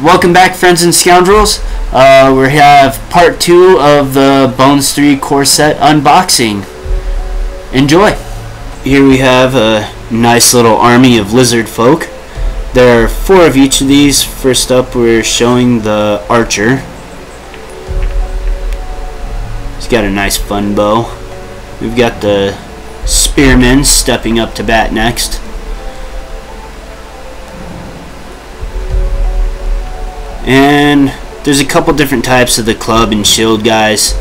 Welcome back, friends and scoundrels. We have part 2 of the Bones 3 core set unboxing. Enjoy. Here we have a nice little army of lizard folk. There are 4 of each of these. First up, we're showing the archer. He's got a nice fun bow. We've got the spearmen stepping up to bat next. And there's a couple different types of the club and shield guys.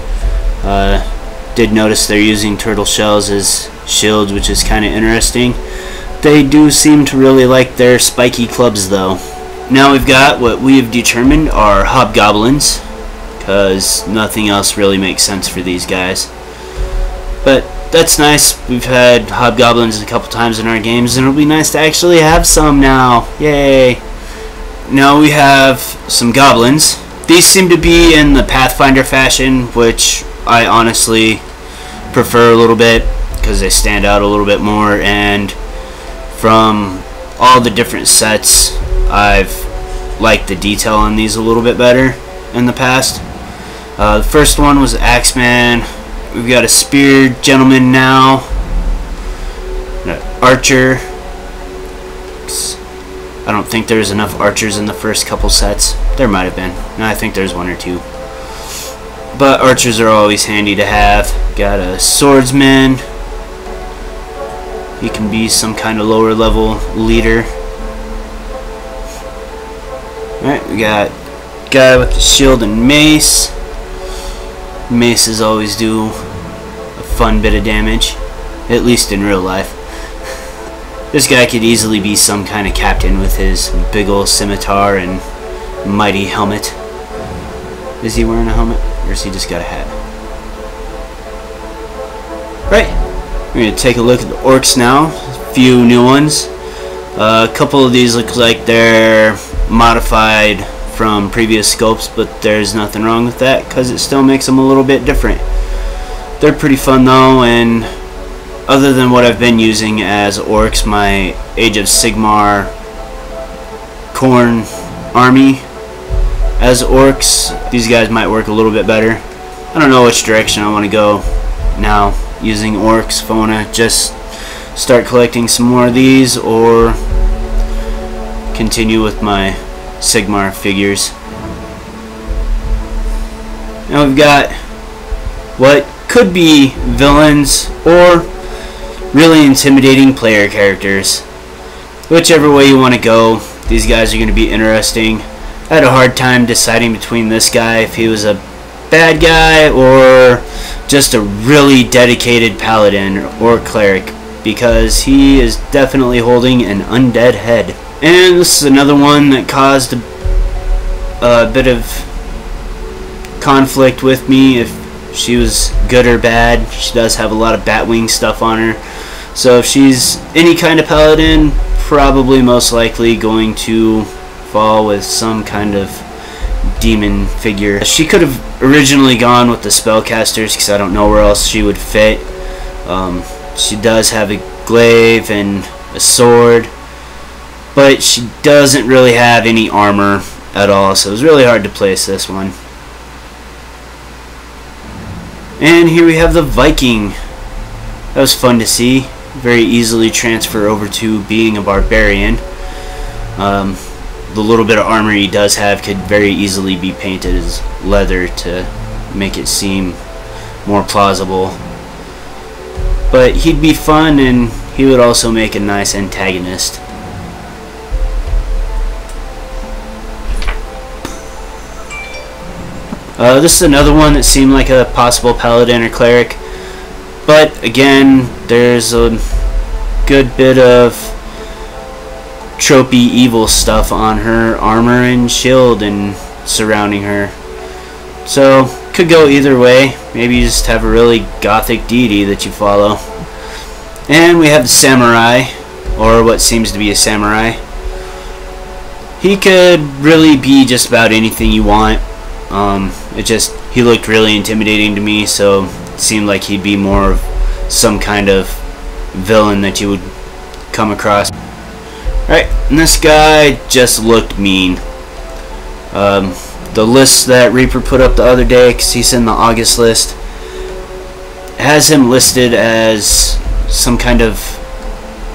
Did notice they're using turtle shells as shields, which is kind of interesting. They do seem to really like their spiky clubs though. Now we've got what we have determined are hobgoblins, because nothing else really makes sense for these guys. But that's nice. We've had hobgoblins a couple times in our games, and it'll be nice to actually have some now. Yay! Now we have some goblins. These seem to be in the Pathfinder fashion, which I honestly prefer a little bit because they stand out a little bit more, and from all the different sets I've liked the detail on these a little bit better in the past. The first one was Axeman. We've got a spear gentleman now, an archer. I don't think there's enough archers in the first couple sets. There might have been. No, I think there's 1 or 2. But archers are always handy to have. Got a swordsman. He can be some kind of lower level leader. Alright, we got a guy with the shield and mace. Maces always do a fun bit of damage, at least in real life. This guy could easily be some kind of captain with his big ol' scimitar and mighty helmet. Is he wearing a helmet, or has he just got a hat? Right, we're going to take a look at the orcs now. A few new ones. A couple of these look like they're modified from previous scopes, but there's nothing wrong with that because it still makes them a little bit different. They're pretty fun though, and other than what I've been using as orcs, my Age of Sigmar Khorne army as orcs, these guys might work a little bit better. I don't know which direction I want to go now using orcs, if I want to just start collecting some more of these or continue with my Sigmar figures. Now we've got what could be villains or really intimidating player characters. Whichever way you want to go, these guys are going to be interesting. I had a hard time deciding between this guy, if he was a bad guy or just a really dedicated paladin or cleric, because he is definitely holding an undead head. And this is another one that caused a bit of conflict with me if she was good or bad. She does have a lot of Batwing stuff on her. So if she's any kind of paladin, probably most likely going to fall with some kind of demon figure. She could have originally gone with the spellcasters because I don't know where else she would fit. She does have a glaive and a sword, but she doesn't really have any armor at all, so it was really hard to place this one. And here we have the Viking. That was fun to see. Very easily transfer over to being a barbarian. The little bit of armor he does have could very easily be painted as leather to make it seem more plausible. But he'd be fun, and he would also make a nice antagonist. This is another one that seemed like a possible paladin or cleric, but again, there's a good bit of tropey evil stuff on her armor and shield and surrounding her. So, could go either way. Maybe you just have a really gothic deity that you follow. And we have the samurai, or what seems to be a samurai. He could really be just about anything you want. He looked really intimidating to me, so it seemed like he'd be more of some kind of villain that you would come across. Right, and this guy just looked mean. The list that Reaper put up the other day, because he's in the August list, has him listed as some kind of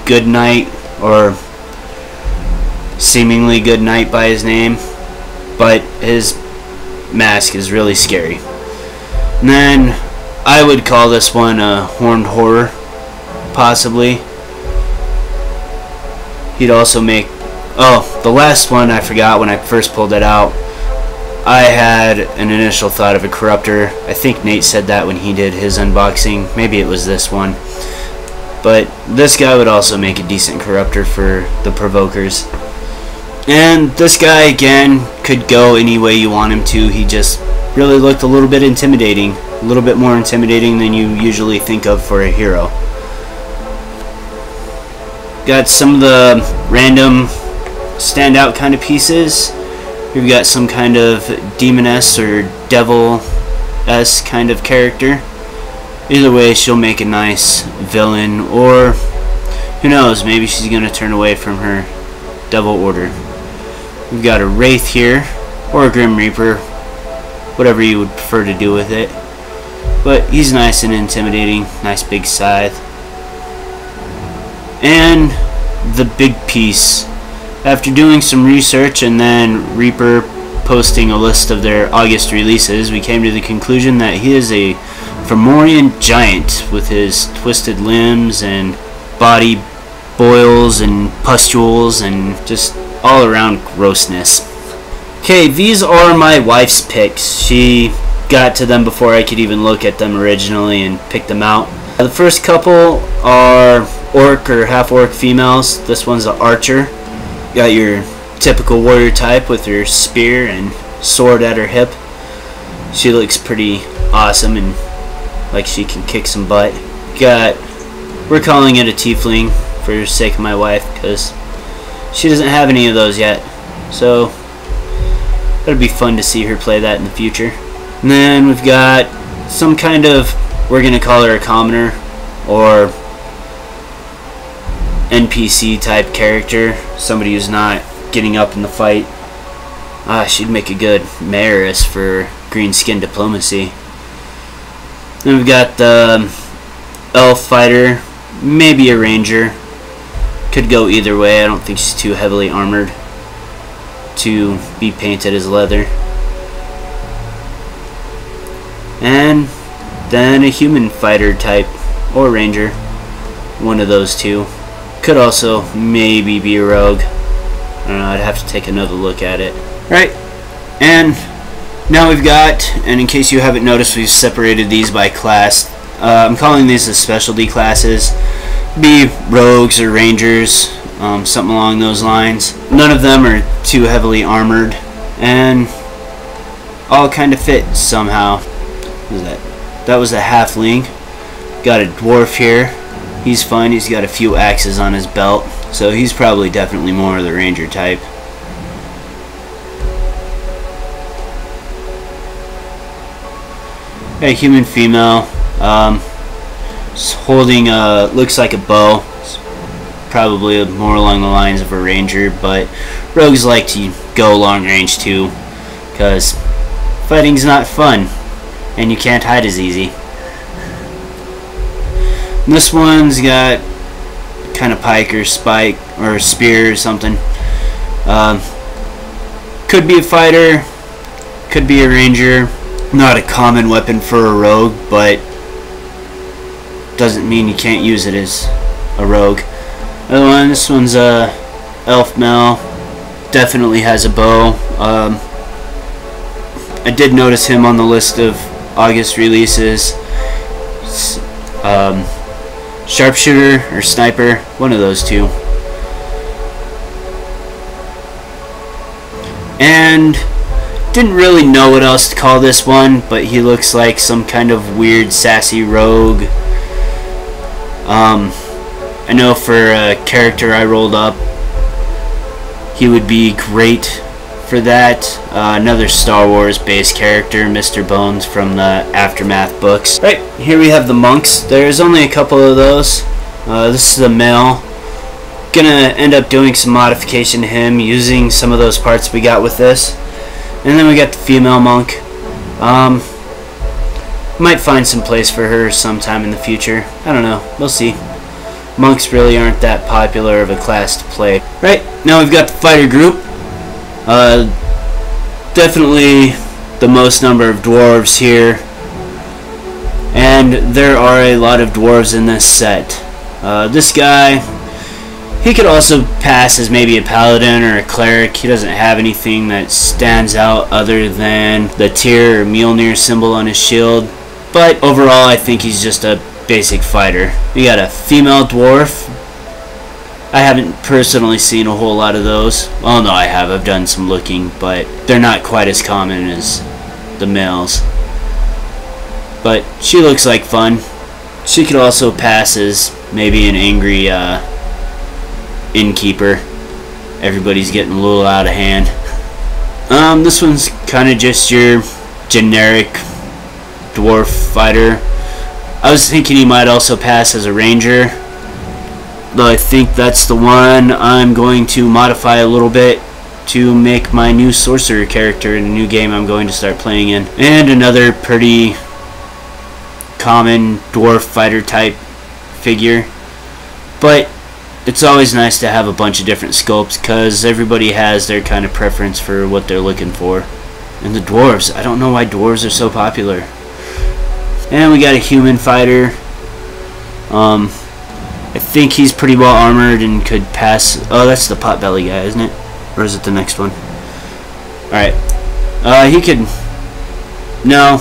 good knight, or seemingly good knight by his name, but his mask is really scary. And then I would call this one a horned horror, possibly. He'd also make, oh, the last one I forgot when I first pulled it out. I had an initial thought of a corruptor. I think Nate said that when he did his unboxing. Maybe it was this one. But this guy would also make a decent corruptor for the provokers. And this guy, again, could go any way you want him to. He just really looked a little bit intimidating. A little bit more intimidating than you usually think of for a hero. Got some of the random standout kind of pieces. We've got some kind of demoness or devil-esque kind of character. Either way, she'll make a nice villain, or who knows, maybe she's going to turn away from her devil order. We've got a wraith here, or a grim reaper, whatever you would prefer to do with it. But he's nice and intimidating, nice big scythe. And the big piece. After doing some research and then Reaper posting a list of their August releases, we came to the conclusion that he is a Fomorian giant with his twisted limbs and body boils and pustules and just all around grossness. Okay, these are my wife's picks. She got to them before I could even look at them originally and pick them out. The first couple are orc or half-orc females. This one's an archer. Got your typical warrior type with her spear and sword at her hip. She looks pretty awesome and like she can kick some butt. We're calling it a tiefling for the sake of my wife, because she doesn't have any of those yet. So it'll be fun to see her play that in the future. And then we've got some kind of, we're going to call her a commoner or NPC type character, somebody who's not getting up in the fight. She'd make a good mayoress for green skin diplomacy. Then we've got the elf fighter, maybe a ranger. Could go either way. I don't think she's too heavily armored to be painted as leather. And then a human fighter type or ranger, one of those two. Could also maybe be a rogue. I don't know, I'd have to take another look at it. Right, and now we've got, and in case you haven't noticed, we've separated these by class. I'm calling these the specialty classes. Be rogues or rangers, something along those lines. None of them are too heavily armored, and all kind of fit somehow. What is that? That was a halfling. Got a dwarf here. He's fine. He's got a few axes on his belt, so he's probably definitely more of the ranger type. A human female, holding a, looks like a bow. It's probably more along the lines of a ranger, but rogues like to go long range too, because fighting's not fun and you can't hide as easy. And this one's got kind of pike or spike or spear or something. Could be a fighter, could be a ranger. Not a common weapon for a rogue, but doesn't mean you can't use it as a rogue. Another one, this one's a elf male. Definitely has a bow. I did notice him on the list of August releases. Sharpshooter or sniper, one of those two. And didn't really know what else to call this one, but he looks like some kind of weird sassy rogue. I know for a character I rolled up, he would be great for that. Another Star Wars based character, Mr. Bones from the Aftermath books. Right, here we have the monks. There's only a couple of those. This is a male. Gonna end up doing some modification to him using some of those parts we got with this. And then we got the female monk. Might find some place for her sometime in the future. I don't know. We'll see. Monks really aren't that popular of a class to play. Right, now we've got the fighter group. Definitely the most number of dwarves here. And there are a lot of dwarves in this set. This guy, he could also pass as maybe a paladin or a cleric. He doesn't have anything that stands out other than the Tyr or Mjolnir symbol on his shield. But overall, I think he's just a basic fighter. We got a female dwarf. I haven't personally seen a whole lot of those. Well, no, I have. I've done some looking, but they're not quite as common as the males. But she looks like fun. She could also pass as maybe an angry innkeeper. Everybody's getting a little out of hand. This one's kind of just your generic dwarf fighter. I was thinking he might also pass as a ranger, though I think that's the one I'm going to modify a little bit to make my new sorcerer character in a new game I'm going to start playing in. And another pretty common dwarf fighter type figure. But it's always nice to have a bunch of different sculpts because everybody has their kind of preference for what they're looking for. And the dwarves, I don't know why dwarves are so popular. And we got a human fighter. I think he's pretty well armored and could pass. Oh, that's the potbelly guy, isn't it? Or is it the next one? Alright. He could... No.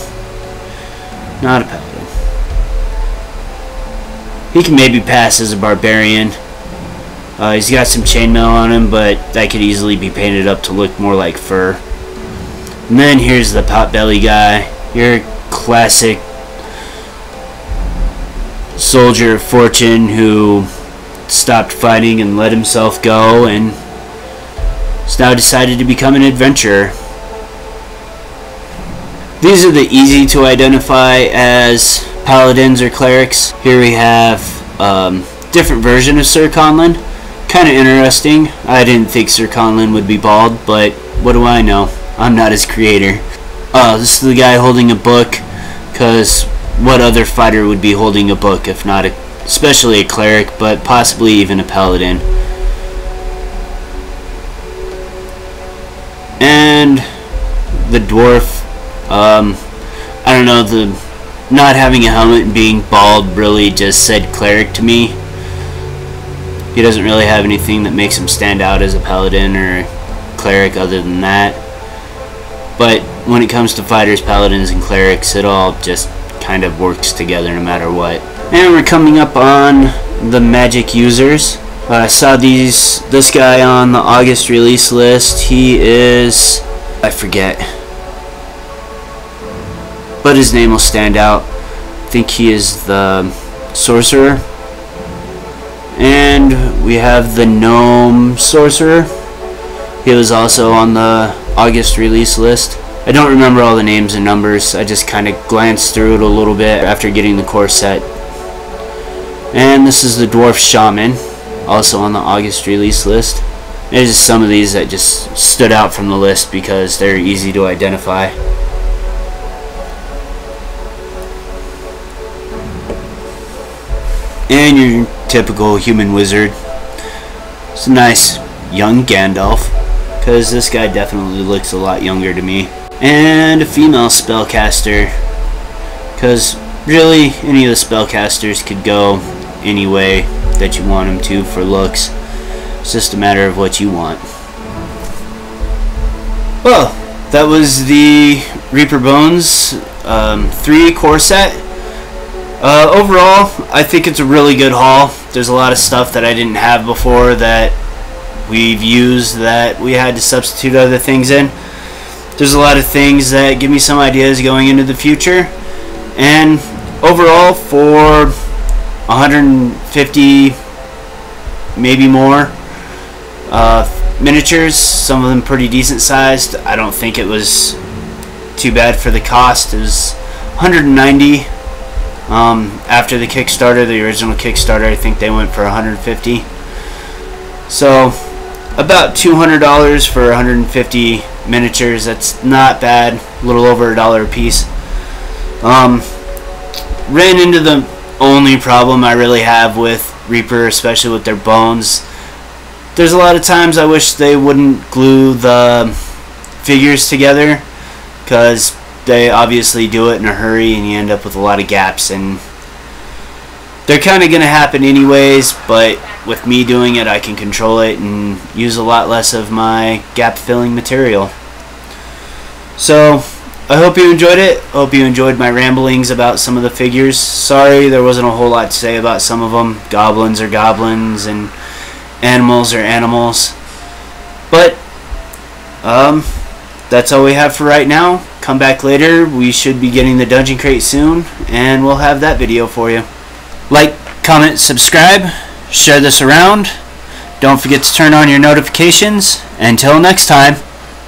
Not a paladin. He can maybe pass as a barbarian. He's got some chainmail on him, but that could easily be painted up to look more like fur. And then here's the potbelly guy. Your classic soldier of fortune who stopped fighting and let himself go and has now decided to become an adventurer. These are the easy to identify as paladins or clerics. Here we have different version of Sir Conlon. Kind of interesting. I didn't think Sir Conlon would be bald, but what do I know? I'm not his creator. This is the guy holding a book, because what other fighter would be holding a book if not especially a cleric, but possibly even a paladin. And the dwarf, I don't know, the not having a helmet and being bald really just said cleric to me. He doesn't really have anything that makes him stand out as a paladin or cleric other than that. But when it comes to fighters, paladins, and clerics, it all just kind of works together no matter what. And we're coming up on the magic users. I saw this guy on the August release list. He is, I forget, but his name will stand out. I think he is the sorcerer. And we have the gnome sorcerer. He was also on the August release list. I don't remember all the names and numbers. I just kind of glanced through it a little bit after getting the core set. And this is the dwarf shaman, also on the August release list. There's just some of these that just stood out from the list because they're easy to identify. And your typical human wizard. It's a nice young Gandalf, because this guy definitely looks a lot younger to me. And a female spellcaster, because really any of the spellcasters could go any way that you want them to for looks. It's just a matter of what you want. Well, that was the Reaper Bones 3 core set. Overall, I think it's a really good haul. There's a lot of stuff that I didn't have before that we've used that we had to substitute other things in. There's a lot of things that give me some ideas going into the future. And overall, for 150, maybe more, miniatures, some of them pretty decent sized. I don't think it was too bad for the cost. It was 190. After the Kickstarter, the original Kickstarter, I think they went for 150. So about $200 for 150 miniatures. That's not bad. A little over $1 a piece. Ran into the only problem I really have with Reaper, especially with their bones. There's a lot of times I wish they wouldn't glue the figures together, because they obviously do it in a hurry and you end up with a lot of gaps, and they're kind of going to happen anyways, but with me doing it I can control it and use a lot less of my gap filling material. So I hope you enjoyed it. Hope you enjoyed my ramblings about some of the figures. Sorry there wasn't a whole lot to say about some of them. Goblins are goblins and animals are animals. But that's all we have for right now. Come back later. We should be getting the dungeon crate soon, and we'll have that video for you. Like, comment, subscribe, share this around. Don't forget to turn on your notifications. Until next time,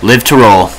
live to roll.